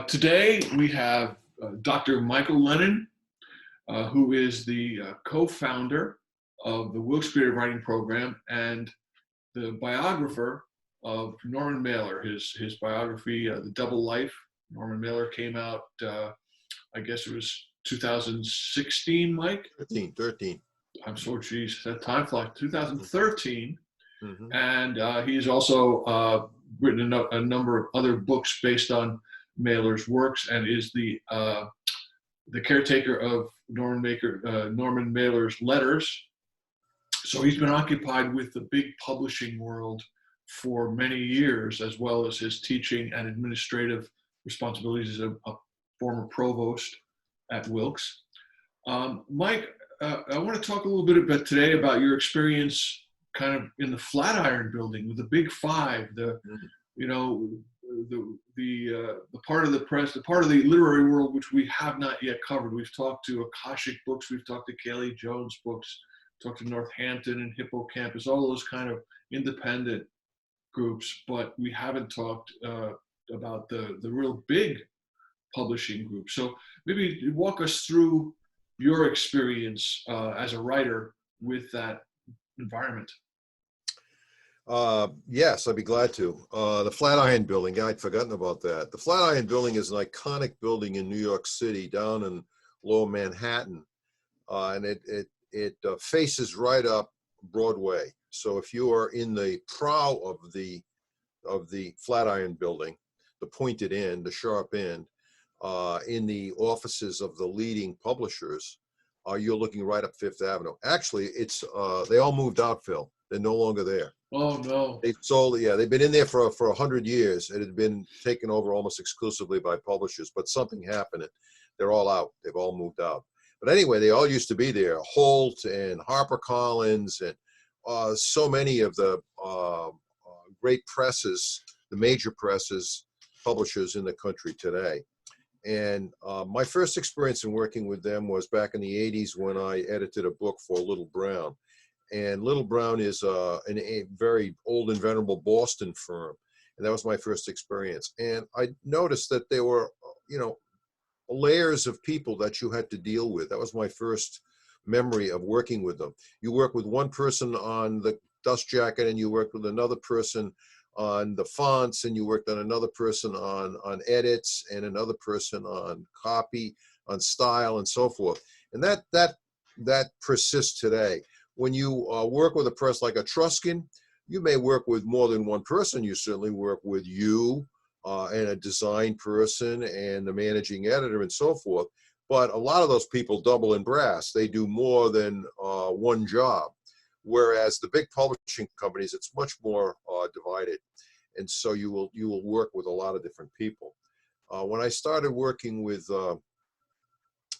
Today we have Dr. Michael Lennon, who is the co-founder of the Wilkes Creative Writing Program and the biographer of Norman Mailer. His biography, The Double Life, Norman Mailer, came out, I guess it was 2016, Mike? 13. I'm so geez, that time flies. 2013. Mm-hmm. And he's also written a number of other books based on Mailer's works, and is the caretaker of Norman Mailer's letters. So he's been occupied with the big publishing world for many years, as well as his teaching and administrative responsibilities as a former provost at Wilkes. Mike, I want to talk a little bit about today about your experience kind of in the Flatiron Building with the Big Five, the part of the press, the part of the literary world which we have not yet covered. We've talked to Akashic Books, we've talked to Kaylee Jones Books, talked to Northampton and Hippocampus, all those kind of independent groups, but we haven't talked about the real big publishing group. So maybe walk us through your experience as a writer with that environment. Yes, I'd be glad to. The Flatiron Building, I'd forgotten about that. The Flatiron Building is an iconic building in New York City, down in Lower Manhattan, and it faces right up Broadway. So if you are in the prow of the Flatiron Building, the pointed end, the sharp end, in the offices of the leading publishers, you're looking right up Fifth Avenue. Actually, it's they all moved out, Phil. They're no longer there. Oh no! They sold. Yeah, they've been in there for 100 years. It had been taken over almost exclusively by publishers, but something happened. They're all out. They've all moved out. But anyway, they all used to be there. Holt and HarperCollins and so many of the great presses, the major presses, publishers in the country today. And my first experience in working with them was back in the 80s when I edited a book for Little Brown. And Little Brown is a very old and venerable Boston firm. And that was my first experience. And I noticed that there were, layers of people that you had to deal with. That was my first memory of working with them. You work with one person on the dust jacket, and you work with another person on the fonts, and you worked on another person on edits, and another person on copy, on style, and so forth. And that persists today. When you work with a press like Etruscan, you may work with more than one person. You certainly work with you and a design person and the managing editor and so forth. But a lot of those people double in brass. They do more than one job. Whereas the big publishing companies, it's much more divided. And so you will work with a lot of different people. When I started working with,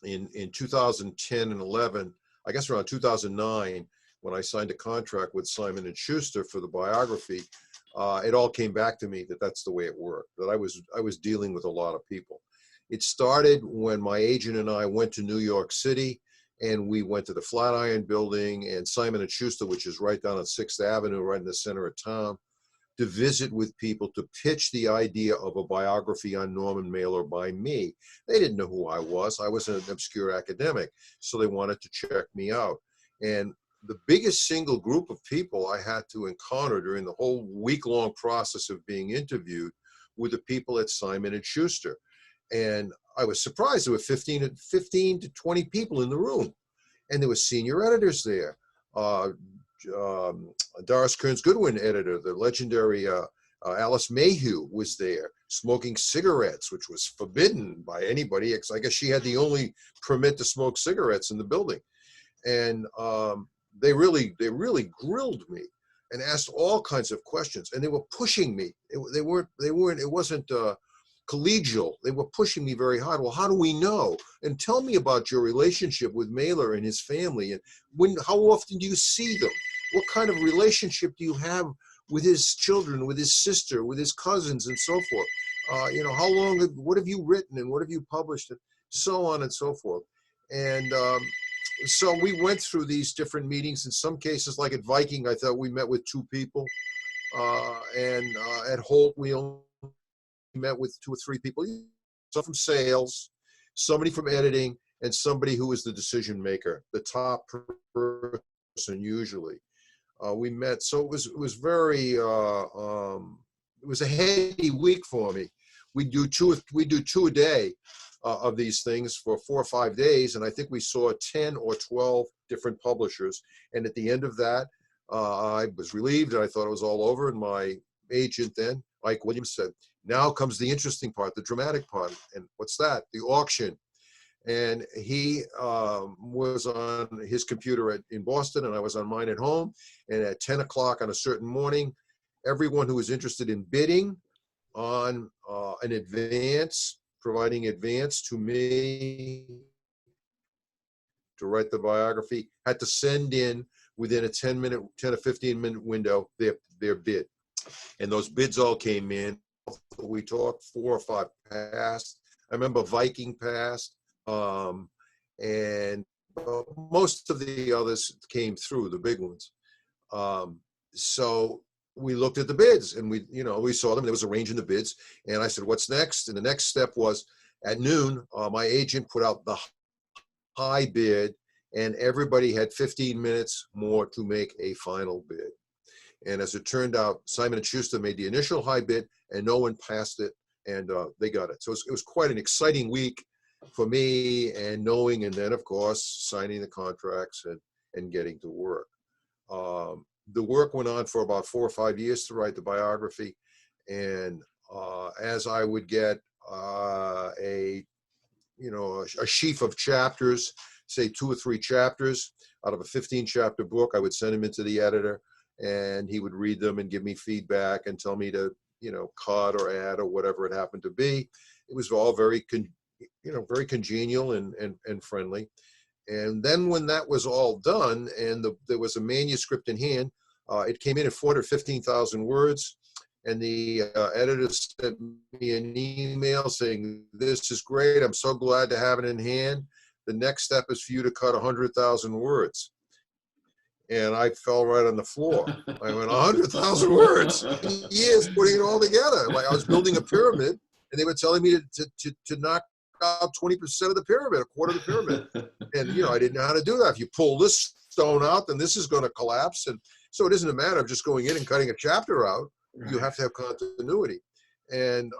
in 2010 and 11, I guess around 2009, when I signed a contract with Simon & Schuster for the biography, it all came back to me that that's the way it worked, that I was dealing with a lot of people. It started when my agent and I went to New York City, and we went to the Flatiron Building and Simon & Schuster, which is right down on 6th Avenue, right in the center of town, to visit with people, to pitch the idea of a biography on Norman Mailer by me. They didn't know who I was. I was an obscure academic, so they wanted to check me out. And the biggest single group of people I had to encounter during the whole week-long process of being interviewed were the people at Simon & Schuster. And I was surprised there were 15 to 20 people in the room. And there were senior editors there. Doris Kearns Goodwin editor, the legendary Alice Mayhew was there, smoking cigarettes, which was forbidden by anybody, because I guess she had the only permit to smoke cigarettes in the building. And they really grilled me and asked all kinds of questions, and they were pushing me. It wasn't collegial. They were pushing me very hard. Well, how do we know? And tell me about your relationship with Mailer and his family, and how often do you see them? What kind of relationship do you have with his children, with his sister, with his cousins, and so forth? How long? What have you written, and what have you published, and so on and so forth. And so we went through these different meetings. In some cases, like at Viking, I thought we met with 2 people, and at Holt we only met with 2 or 3 people. some from sales, somebody from editing, and somebody who was the decision maker, the top person usually. We met, so it was very, it was a heady week for me. We do two a day of these things for 4 or 5 days, and I think we saw 10 or 12 different publishers. And at the end of that, I was relieved, and I thought it was all over. And my agent then, Mike Williams, said, "Now comes the interesting part, the dramatic part." And what's that? The auction. And he was on his computer in Boston, and I was on mine at home. And at 10 o'clock on a certain morning, everyone who was interested in bidding on an advance, providing advance to me to write the biography, had to send in within a 10 or 15-minute window their bid. And those bids all came in. We talked 4 or 5 passed. I remember Viking passed. And most of the others came through, the big ones. So we looked at the bids, and we saw them. There was a range in the bids, and I said, "What's next?" And the next step was at noon. My agent put out the high bid, and everybody had 15 minutes more to make a final bid. And as it turned out, Simon & Schuster made the initial high bid, and no one passed it, and they got it. So it was quite an exciting week for me, and knowing, and then of course signing the contracts and getting to work. The work went on for about 4 or 5 years to write the biography, and as I would get a sheaf of chapters, say 2 or 3 chapters out of a 15-chapter book, I would send them into the editor, and he would read them and give me feedback and tell me to cut or add or whatever it happened to be. It was all very very congenial and friendly. And then when that was all done, and there was a manuscript in hand, it came in at 415,000 words, and the editor sent me an email saying, "This is great. I'm so glad to have it in hand. The next step is for you to cut 100,000 words." And I fell right on the floor. I went, 100,000 words? Years putting it all together. Like I was building a pyramid, and they were telling me to knock out 20% of the pyramid, a quarter of the pyramid. And, I didn't know how to do that. If you pull this stone out, then this is going to collapse. And so it isn't a matter of just going in and cutting a chapter out. Right. You have to have continuity. And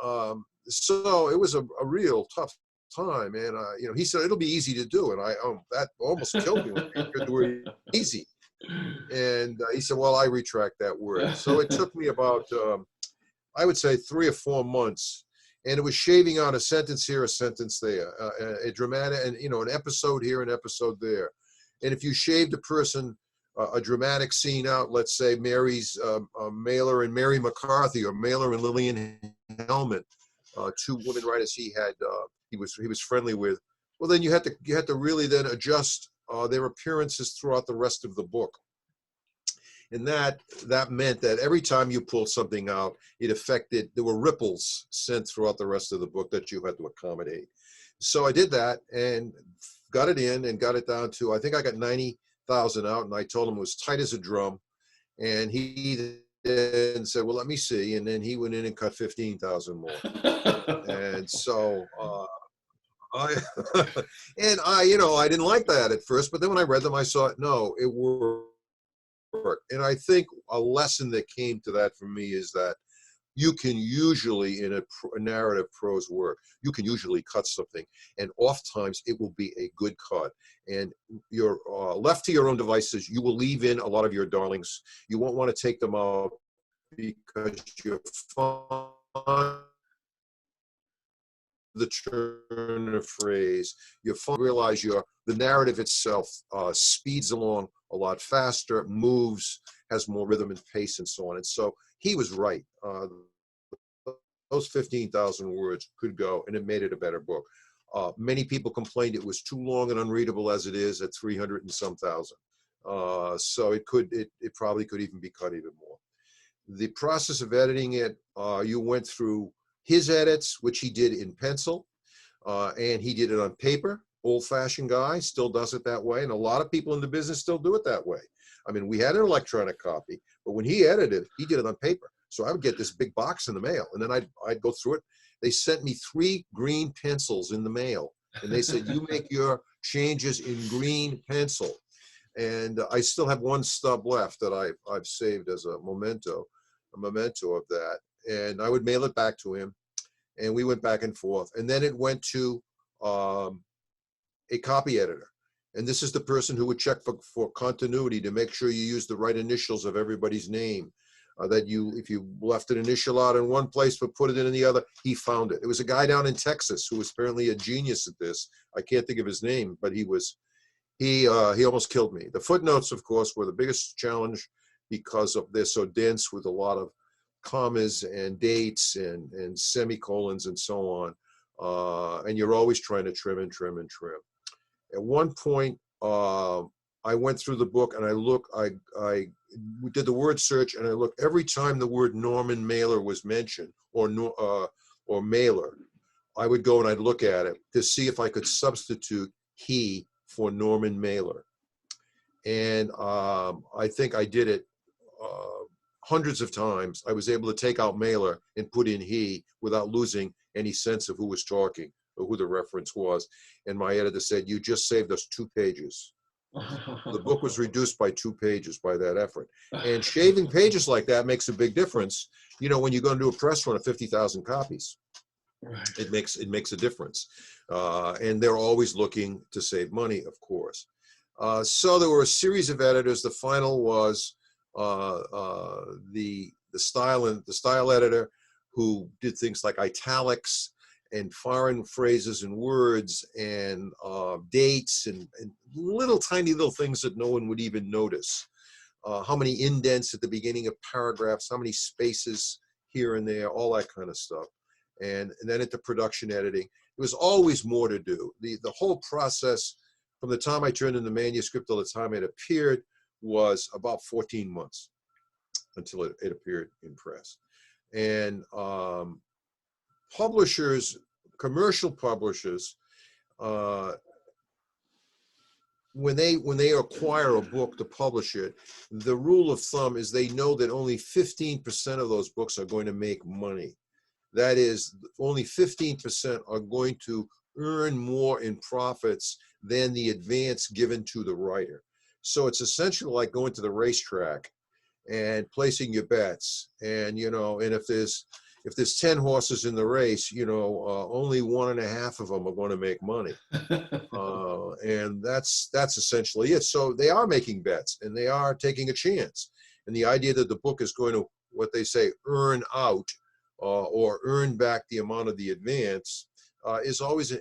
so it was a real tough time. And, he said, "It'll be easy to do." And that almost killed me when I heard the word easy. And he said, "Well, I retract that word." So it took me about, I would say 3 or 4 months. And it was shaving out a sentence here, a sentence there, a dramatic, and an episode here, an episode there. And if you shaved a person, a dramatic scene out, let's say Mary's Mailer and Mary McCarthy, or Mailer and Lillian Hellman, 2 women writers he was friendly with. Well, then you had to really then adjust their appearances throughout the rest of the book. And that meant that every time you pulled something out, there were ripples sent throughout the rest of the book that you had to accommodate. So I did that and got it in and got it down to, I think I got 90,000 out, and I told him it was tight as a drum. And he then said, "Well, let me see." And then he went in and cut 15,000 more. And so I didn't like that at first, but then when I read them, I saw, no, it worked. And I think a lesson that came to that for me is that you can usually, in a narrative prose work, you can usually cut something, and oftentimes it will be a good cut. And you're left to your own devices, you will leave in a lot of your darlings. You won't want to take them out because you're fond the turn of phrase. You realize the narrative itself speeds along a lot faster, moves, has more rhythm and pace, and so on. And so he was right. Those 15,000 words could go, and it made it a better book. Many people complained it was too long and unreadable as it is at 300 and some thousand. So it probably could even be cut even more. The process of editing it, you went through his edits, which he did in pencil, and he did it on paper. Old-fashioned guy, still does it that way, and a lot of people in the business still do it that way. I mean, we had an electronic copy, but when he edited, he did it on paper. So I would get this big box in the mail, and then I'd go through it. They sent me 3 green pencils in the mail, and they said, you make your changes in green pencil. And I still have 1 stub left that I've saved as a memento of that. And I would mail it back to him, and we went back and forth. And then it went to a copy editor. And this is the person who would check for continuity to make sure you use the right initials of everybody's name. That if you left an initial out in one place but put it in the other, he found it. It was a guy down in Texas who was apparently a genius at this. I can't think of his name, but he almost killed me. The footnotes, of course, were the biggest challenge because they're so dense with a lot of commas and dates and semicolons and so on. And you're always trying to trim and trim and trim. At one point, I went through the book and I did the word search, and I looked every time the word Norman Mailer was mentioned, or Mailer. I would go and I'd look at it to see if I could substitute he for Norman Mailer. And I think I did it hundreds of times. I was able to take out Mailer and put in he without losing any sense of who was talking or who the reference was. And my editor said, you just saved us 2 pages. The book was reduced by 2 pages by that effort. And shaving pages like that makes a big difference. You know, when you're going to do a press run of 50,000 copies, right. It makes a difference. And they're always looking to save money, of course. So there were a series of editors. The final was the style editor, who did things like italics and foreign phrases and words and dates and tiny little things that no one would even notice. How many indents at the beginning of paragraphs, how many spaces here and there, all that kind of stuff. And then at the production editing, there was always more to do. The whole process from the time I turned in the manuscript till the time it appeared was about 14 months until it appeared in press. And publishers, commercial publishers, when they acquire a book to publish it, the rule of thumb is they know that only 15% of those books are going to make money. That is, only 15% are going to earn more in profits than the advance given to the writer. So it's essentially like going to the racetrack and placing your bets. And, you know, and if there's 10 horses in the race, you know, only 1.5 of them are going to make money. And that's essentially it. So they are making bets and they are taking a chance. And the idea that the book is going to, what they say, earn out or earn back the amount of the advance is always an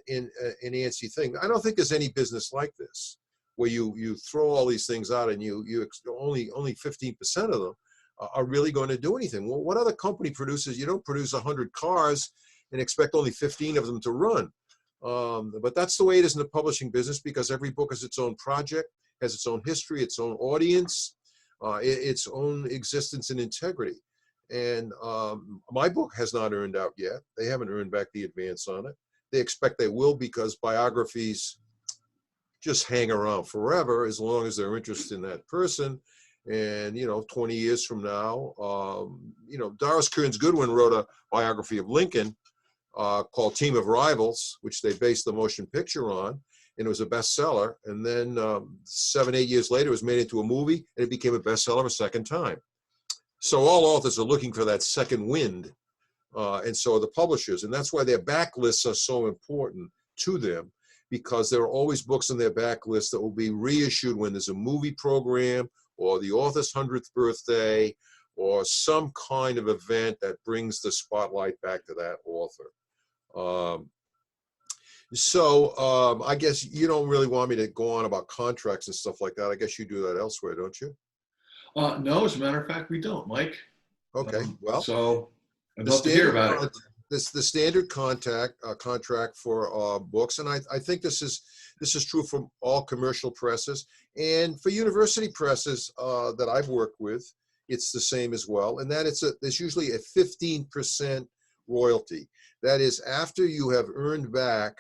antsy thing. I don't think there's any business like this, where you throw all these things out and only 15% of them are really going to do anything. Well, what other company produces? You don't produce 100 cars and expect only 15 of them to run. But that's the way it is in the publishing business, because every book has its own project, has its own history, its own audience, its own existence and integrity. And my book has not earned out yet. They haven't earned back the advance on it. They expect they will, because biographies just hang around forever as long as they're interested in that person. And, you know, 20 years from now, you know, Doris Kearns Goodwin wrote a biography of Lincoln called Team of Rivals, which they based the motion picture on, and it was a bestseller. And then 7-8 years later, it was made into a movie, and it became a bestseller a second time. So all authors are looking for that second wind, and so are the publishers. And that's why their backlists are so important to them, because there are always books on their backlist that will be reissued when there's a movie program or the author's 100th birthday or some kind of event that brings the spotlight back to that author. I guess you don't really want me to go on about contracts and stuff like that. I guess you do that elsewhere, don't you? No, as a matter of fact, we don't, Mike. Okay, well. So I'd love to hear about it. The standard contract for books, and I think this is true for all commercial presses, and for university presses that I've worked with, it's the same as well. And that there's usually a 15% royalty. That is, after you have earned back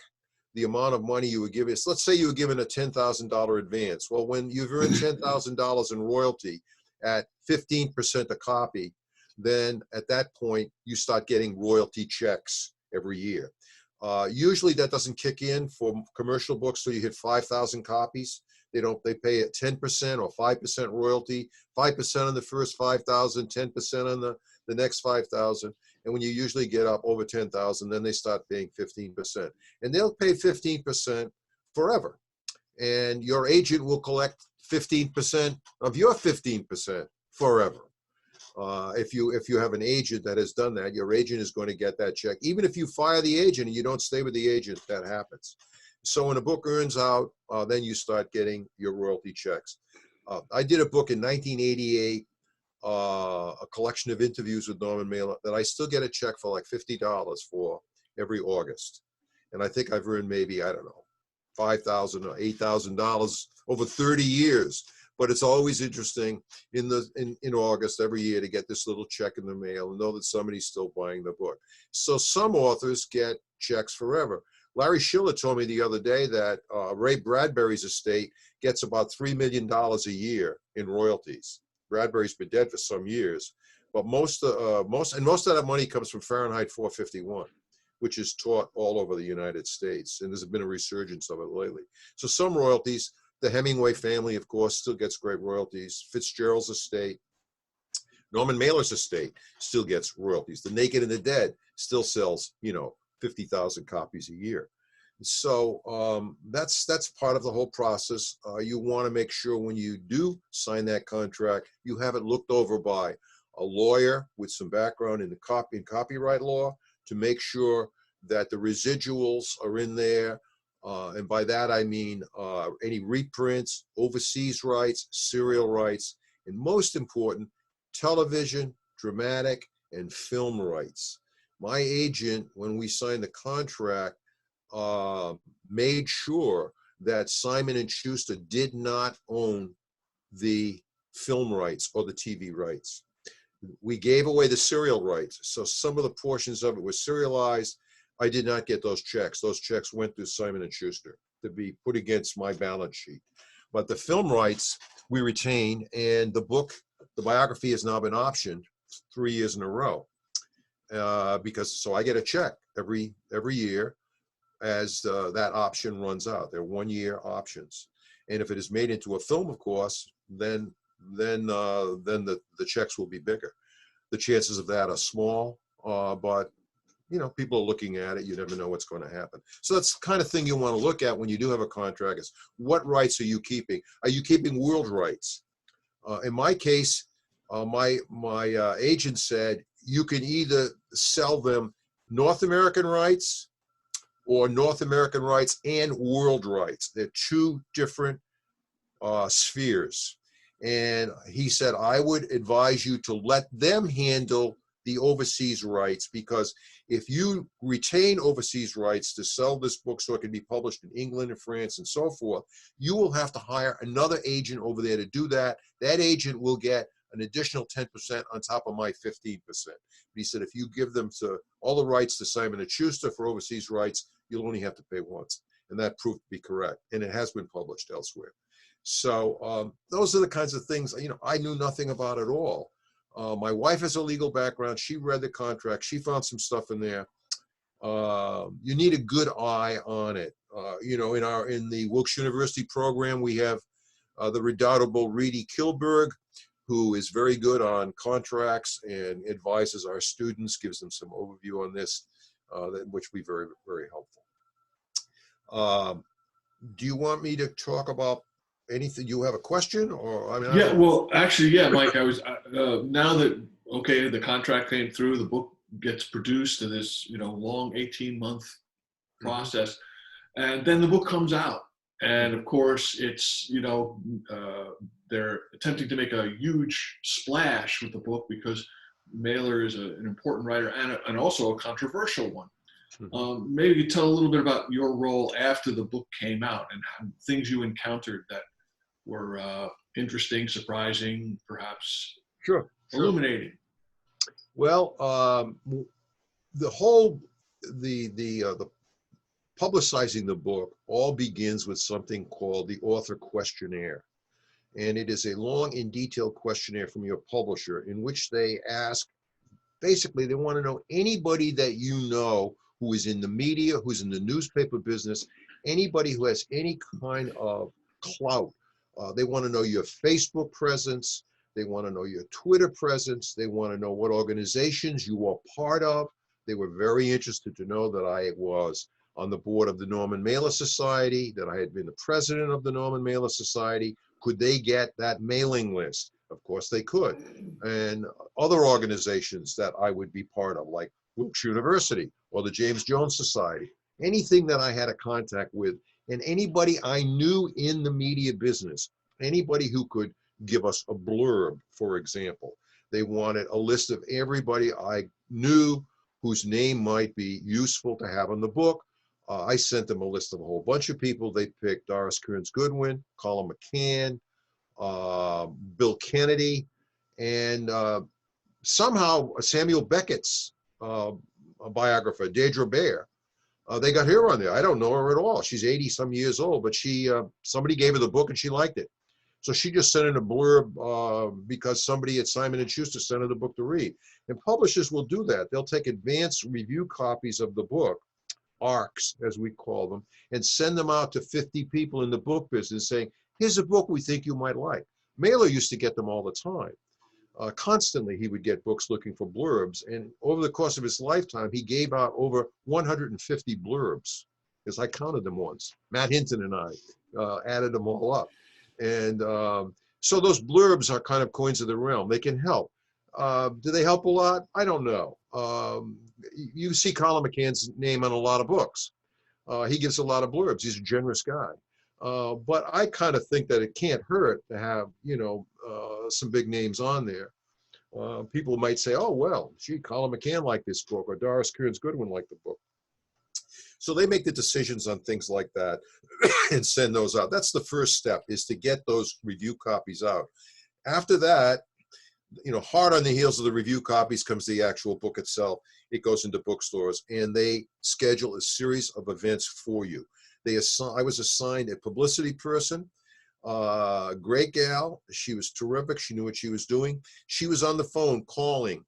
the amount of money you were given. Let's say you were given a $10,000 advance. Well, when you've earned $10,000 in royalty at 15% a copy, then at that point, you start getting royalty checks every year. Usually that doesn't kick in for commercial books, so you hit 5,000 copies. They pay a 10% or 5% royalty, 5% on the first 5,000, 10% on the next 5,000. And when you usually get up over 10,000, then they start paying 15%. And they'll pay 15% forever. And your agent will collect 15% of your 15% forever. If you have an agent that has done that, your agent is going to get that check. Even if you fire the agent and you don't stay with the agent, that happens. So when a book earns out, then you start getting your royalty checks. I did a book in 1988, a collection of interviews with Norman Mailer that I still get a check for like $50 for every August. And I think I've earned maybe, I don't know, $5,000 or $8,000 over 30 years. But it's always interesting in August every year to get this little check in the mail and know that somebody's still buying the book. So some authors get checks forever. Larry Schiller told me the other day that Ray Bradbury's estate gets about $3 million a year in royalties. Bradbury's been dead for some years, but most of that money comes from Fahrenheit 451, which is taught all over the United States, and there's been a resurgence of it lately. So some royalties. The Hemingway family, of course, still gets great royalties. Fitzgerald's estate, Norman Mailer's estate still gets royalties. The Naked and the Dead still sells, 50,000 copies a year. So that's part of the whole process. You want to make sure when you do sign that contract, you have it looked over by a lawyer with some background in copyright law to make sure that the residuals are in there. And by that, I mean any reprints, overseas rights, serial rights, and most important, television, dramatic, and film rights. My agent, when we signed the contract, made sure that Simon & Schuster did not own the film rights or the TV rights. We gave away the serial rights, so some of the portions of it were serialized. I did not get those checks. Those checks went to Simon & Schuster to be put against my balance sheet. But the film rights we retain, and the book, the biography, has now been optioned 3 years in a row. So I get a check every year as that option runs out. They're 1 year options. And if it is made into a film, of course, then the checks will be bigger. The chances of that are small, but people are looking at it. You never know what's going to happen. So that's the kind of thing you want to look at when you do have a contract is what rights are you keeping? Are you keeping world rights? In my case, my agent said you can either sell them North American rights or North American rights and world rights. They're two different spheres. And he said, I would advise you to let them handle the overseas rights, because if you retain overseas rights to sell this book so it can be published in England and France and so forth, you will have to hire another agent over there to do that. That agent will get an additional 10% on top of my 15%. But he said, if you give them to all the rights to Simon & Schuster for overseas rights, you'll only have to pay once. And that proved to be correct. And it has been published elsewhere. So those are the kinds of things, I knew nothing about at all. My wife has a legal background. She read the contract. She found some stuff in there. You need a good eye on it. In the Wilkes University program, we have the redoubtable Reedy Kilberg, who is very good on contracts and advises our students, gives them some overview on this, which will be very, very helpful. Do you want me to talk about anything? You have a question, or Yeah, well, actually, yeah, Mike. I was now that the contract came through, the book gets produced in this long 18-month process, and then the book comes out, and of course it's they're attempting to make a huge splash with the book because Mailer is an important writer and also a controversial one. Maybe you could tell a little bit about your role after the book came out and things you encountered that were interesting, surprising, perhaps illuminating. Well, the publicizing the book all begins with something called the author questionnaire. And it is a long and detailed questionnaire from your publisher in which they ask basically they want to know anybody that you know who is in the media, who's in the newspaper business, anybody who has any kind of clout. They want to know your Facebook presence. They want to know your Twitter presence. They want to know what organizations you are part of. They were very interested to know that I was on the board of the Norman Mailer Society, that I had been the president of the Norman Mailer Society. Could they get that mailing list? Of course they could. And other organizations that I would be part of, like Wilkes University or the James Jones Society, anything that I had a contact with, and anybody I knew in the media business, anybody who could give us a blurb, for example. They wanted a list of everybody I knew whose name might be useful to have in the book. I sent them a list of a whole bunch of people. They picked Doris Kearns Goodwin, Colin McCann, Bill Kennedy, and somehow Samuel Beckett's a biographer, Deirdre Baer. They got her on there. I don't know her at all. She's 80 some years old, but she somebody gave her the book and she liked it. So she just sent in a blurb because somebody at Simon & Schuster sent her the book to read. And publishers will do that. They'll take advanced review copies of the book, ARCs as we call them, and send them out to 50 people in the book business saying, here's a book we think you might like. Mailer used to get them all the time. Constantly he would get books looking for blurbs, and over the course of his lifetime he gave out over 150 blurbs, because I counted them once. Matt Hinton and I added them all up. And so those blurbs are kind of coins of the realm. They can help. Do they help a lot? I don't know. You see Colin McCann's name on a lot of books. He gives a lot of blurbs. He's a generous guy. But I kind of think that it can't hurt to have, some big names on there. People might say, oh, well, gee, Colin McCann liked this book, or Doris Kearns Goodwin liked the book. So they make the decisions on things like that and send those out. That's the first step, is to get those review copies out. After that, hard on the heels of the review copies comes the actual book itself. It goes into bookstores and they schedule a series of events for you. I was assigned a publicity person, great gal. She was terrific. She knew what she was doing. She was on the phone calling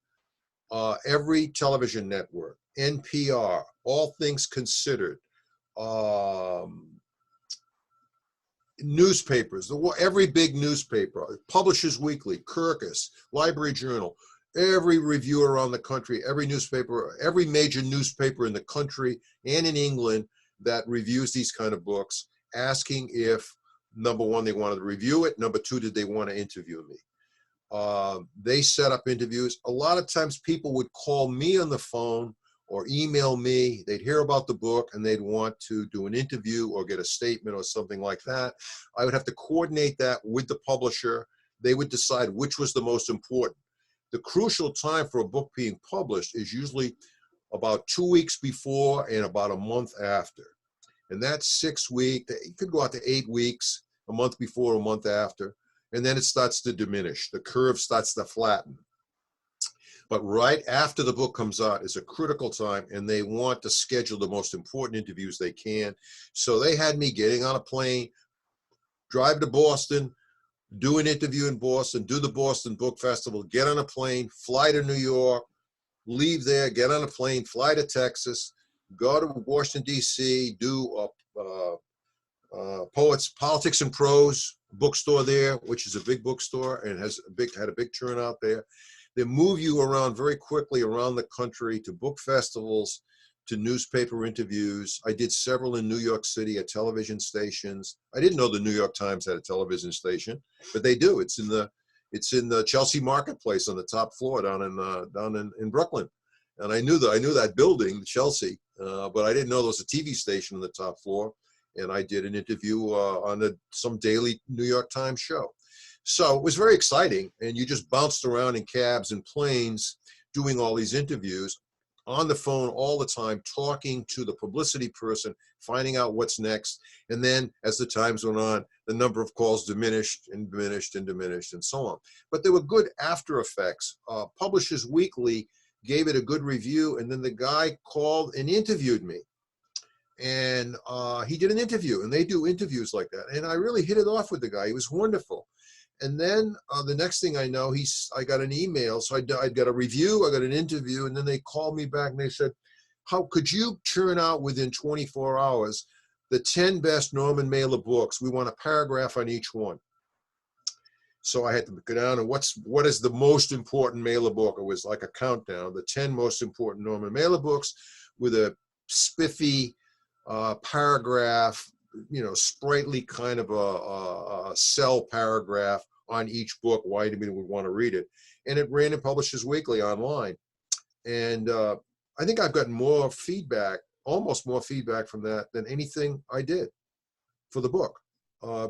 every television network, NPR, All Things Considered, newspapers, every big newspaper, Publishers Weekly, Kirkus, Library Journal, every reviewer around the country, every newspaper, every major newspaper in the country and in England that reviews these kind of books, asking if, number one, they wanted to review it. Number two, did they want to interview me? They set up interviews. A lot of times people would call me on the phone or email me. They'd hear about the book and they'd want to do an interview or get a statement or something like that. I would have to coordinate that with the publisher. They would decide which was the most important. The crucial time for a book being published is usually about 2 weeks before and about a month after. And that's 6 weeks. It could go out to 8 weeks, a month before, a month after. And then it starts to diminish. The curve starts to flatten. But right after the book comes out is a critical time, and they want to schedule the most important interviews they can. So they had me getting on a plane, drive to Boston, do an interview in Boston, do the Boston Book Festival, get on a plane, fly to New York, leave there, get on a plane, fly to Texas, go to Washington, D.C., do Politics and Prose bookstore there, which is a big bookstore and had a big turnout there. They move you around very quickly around the country to book festivals, to newspaper interviews. I did several in New York City at television stations. I didn't know the New York Times had a television station, but they do. It's in the Chelsea Marketplace on the top floor down in Brooklyn. And I knew that building, Chelsea, but I didn't know there was a TV station on the top floor. And I did an interview on some daily New York Times show. So it was very exciting. And you just bounced around in cabs and planes doing all these interviews, on the phone all the time, talking to the publicity person, finding out what's next. And then as the times went on, the number of calls diminished and diminished and diminished and so on. But there were good after effects. Publishers Weekly gave it a good review, and then the guy called and interviewed me. And he did an interview, and they do interviews like that. And I really hit it off with the guy. He was wonderful. And then the next thing I know, I got an email. So I got a review, I got an interview, and then they called me back and they said, how could you churn out within 24 hours the 10 best Norman Mailer books? We want a paragraph on each one. So I had to go down and what is the most important Mailer book? It was like a countdown, the 10 most important Norman Mailer books with a spiffy paragraph, sprightly kind of a cell paragraph on each book, why anybody would want to read it. And it ran in Publishers Weekly online. And I think I've gotten more feedback, almost more feedback from that than anything I did for the book.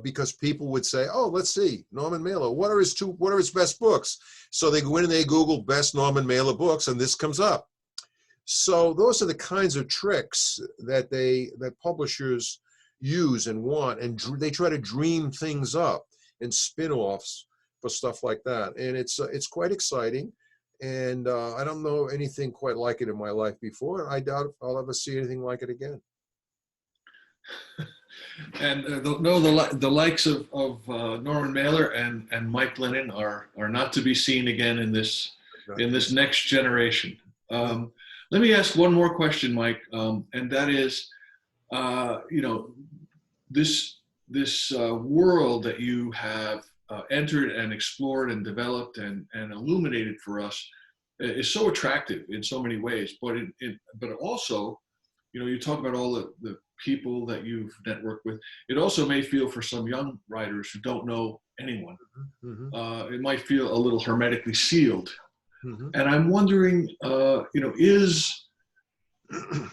Because people would say, oh, let's see, Norman Mailer, what are his best books? So they go in and they Google best Norman Mailer books, and this comes up. So those are the kinds of tricks that publishers use and want, and they try to dream things up and spin-offs for stuff like that. And it's quite exciting. And I don't know anything quite like it in my life before. I doubt if I'll ever see anything like it again. And the likes of Norman Mailer and Mike Lennon are not to be seen again in this next generation. Let me ask one more question, Mike, and that is, this world that you have entered and explored and developed and illuminated for us is so attractive in so many ways. But also, you talk about all the people that you've networked with. It also may feel for some young writers who don't know anyone, it might feel a little hermetically sealed. And I'm wondering, is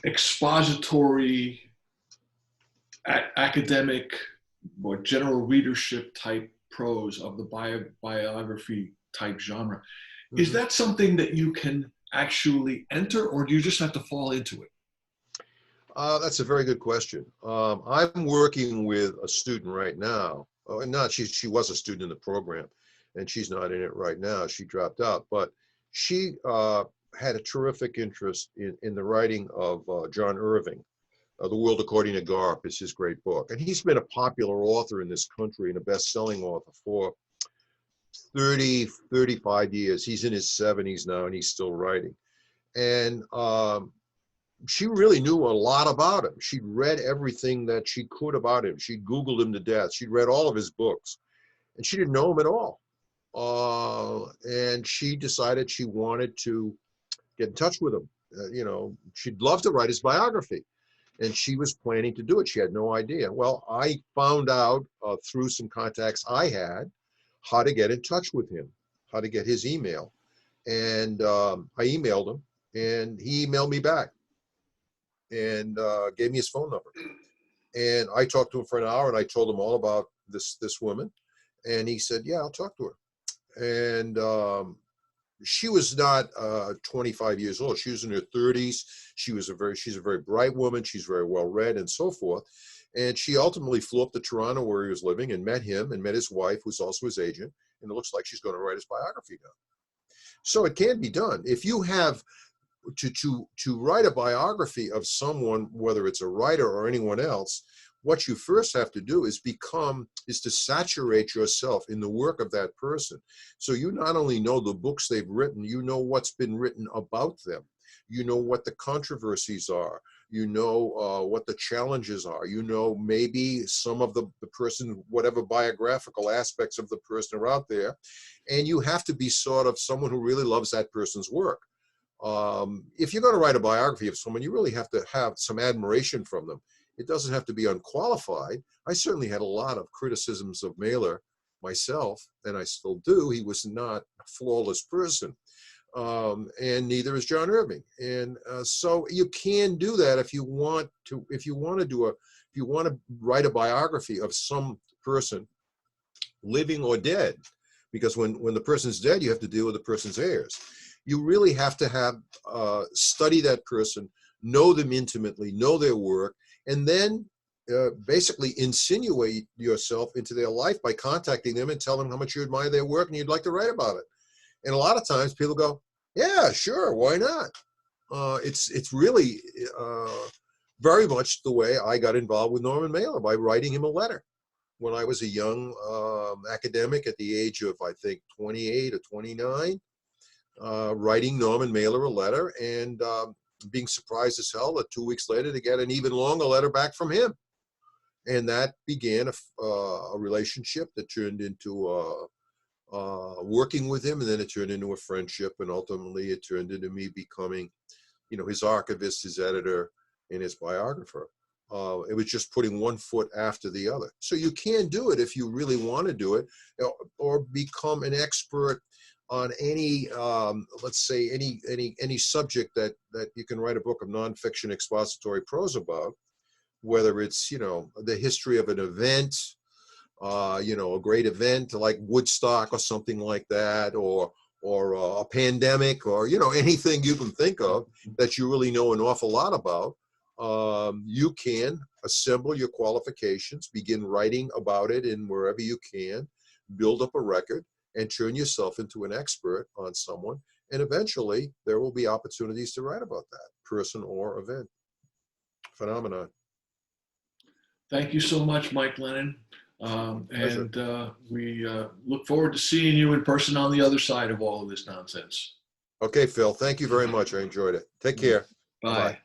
expository, academic, or general readership type prose of the biography type genre, is that something that you can actually enter, or do you just have to fall into it? That's a very good question. I'm working with a student right now. She was a student in the program, and she's not in it right now. She dropped out, but she had a terrific interest in the writing of John Irving. The World According to Garp is his great book. And he's been a popular author in this country and a best-selling author for 30, 35 years. He's in his 70s now, and he's still writing. And she really knew a lot about him. She'd read everything that she could about him. She'd Googled him to death. She'd read all of his books. And she didn't know him at all. And she decided she wanted to get in touch with him. She'd love to write his biography. And she was planning to do it. She had no idea. Well, I found out through some contacts I had how to get in touch with him, how to get his email. And I emailed him, and he emailed me back and gave me his phone number. And I talked to him for an hour, and I told him all about this woman. And he said, yeah, I'll talk to her. And she was not 25 years old. She was in her 30s. She's a very bright woman. She's very well read and so forth. And she ultimately flew up to Toronto where he was living and met him and met his wife, who's also his agent. And it looks like she's going to write his biography now. So it can be done. If you have to write a biography of someone, whether it's a writer or anyone else, what you first have to do is to saturate yourself in the work of that person. So you not only know the books they've written, you know what's been written about them. You know what the controversies are. You know what the challenges are. You know maybe some of the person, whatever biographical aspects of the person are out there. And you have to be sort of someone who really loves that person's work. If you're going to write a biography of someone, you really have to have some admiration from them. It doesn't have to be unqualified. I certainly had a lot of criticisms of Mailer myself, and I still do. He was not a flawless person, and neither is John Irving. And so you can do that if you want to. If you want to write a biography of some person, living or dead, because when the person's dead, you have to deal with the person's heirs. You really have to have study that person, know them intimately, know their work, and then basically insinuate yourself into their life by contacting them and tell them how much you admire their work and you'd like to write about it. And a lot of times people go, yeah, sure, why not? It's really very much the way I got involved with Norman Mailer, by writing him a letter. when I was a young academic at the age of, I think, 28 or 29, writing Norman Mailer a letter and being surprised as hell that 2 weeks later to get an even longer letter back from him. And that began a relationship that turned into working with him, and then it turned into a friendship, and ultimately it turned into me becoming, his archivist, his editor, and his biographer. It was just putting one foot after the other. So you can do it if you really want to do it, or become an expert on any, let's say, any subject that you can write a book of nonfiction expository prose about, whether it's, the history of an event, a great event like Woodstock or something like that, or a pandemic, or, anything you can think of that you really know an awful lot about. You can assemble your qualifications, begin writing about it in wherever you can, build up a record, and turn yourself into an expert on someone. And eventually there will be opportunities to write about that person or event. Phenomenon. Thank you so much, Mike Lennon. Pleasure. And we look forward to seeing you in person on the other side of all of this nonsense. Okay, Phil, thank you very much. I enjoyed it. Take care. Bye. Bye-bye.